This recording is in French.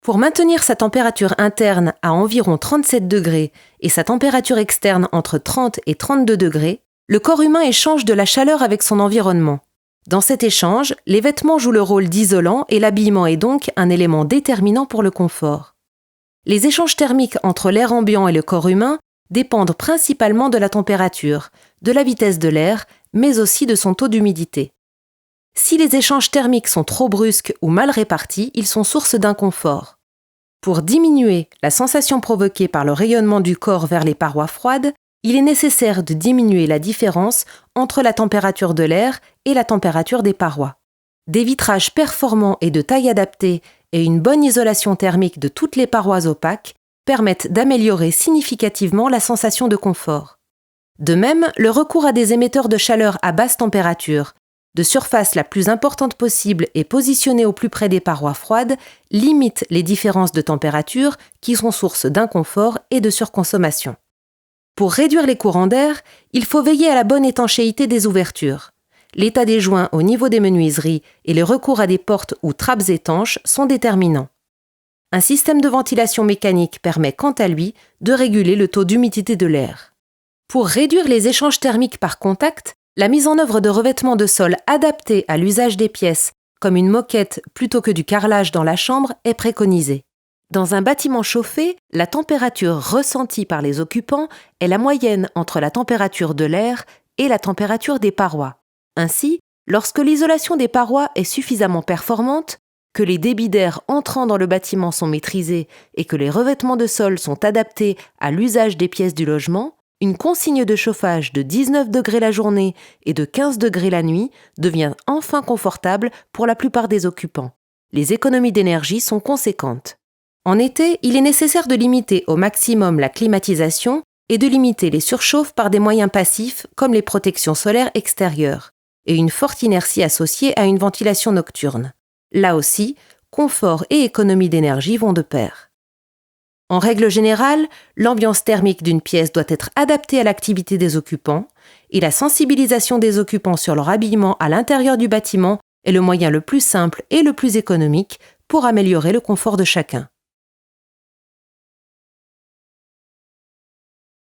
Pour maintenir sa température interne à environ 37 degrés et sa température externe entre 30 et 32 degrés, le corps humain échange de la chaleur avec son environnement. Dans cet échange, les vêtements jouent le rôle d'isolant et l'habillement est donc un élément déterminant pour le confort. Les échanges thermiques entre l'air ambiant et le corps humain dépendent principalement de la température, de la vitesse de l'air, mais aussi de son taux d'humidité. Si les échanges thermiques sont trop brusques ou mal répartis, ils sont source d'inconfort. Pour diminuer la sensation provoquée par le rayonnement du corps vers les parois froides, il est nécessaire de diminuer la différence entre la température de l'air et la température des parois. Des vitrages performants et de taille adaptée et une bonne isolation thermique de toutes les parois opaques permettent d'améliorer significativement la sensation de confort. De même, le recours à des émetteurs de chaleur à basse température, de surface la plus importante possible et positionnée au plus près des parois froides, limite les différences de température qui sont source d'inconfort et de surconsommation. Pour réduire les courants d'air, il faut veiller à la bonne étanchéité des ouvertures. L'état des joints au niveau des menuiseries et le recours à des portes ou trappes étanches sont déterminants. Un système de ventilation mécanique permet quant à lui de réguler le taux d'humidité de l'air. Pour réduire les échanges thermiques par contact, la mise en œuvre de revêtements de sol adaptés à l'usage des pièces, comme une moquette plutôt que du carrelage dans la chambre, est préconisée. Dans un bâtiment chauffé, la température ressentie par les occupants est la moyenne entre la température de l'air et la température des parois. Ainsi, lorsque l'isolation des parois est suffisamment performante, que les débits d'air entrant dans le bâtiment sont maîtrisés et que les revêtements de sol sont adaptés à l'usage des pièces du logement, une consigne de chauffage de 19 degrés la journée et de 15 degrés la nuit devient enfin confortable pour la plupart des occupants. Les économies d'énergie sont conséquentes. En été, il est nécessaire de limiter au maximum la climatisation et de limiter les surchauffes par des moyens passifs comme les protections solaires extérieures et une forte inertie associée à une ventilation nocturne. Là aussi, confort et économie d'énergie vont de pair. En règle générale, l'ambiance thermique d'une pièce doit être adaptée à l'activité des occupants et la sensibilisation des occupants sur leur habillement à l'intérieur du bâtiment est le moyen le plus simple et le plus économique pour améliorer le confort de chacun.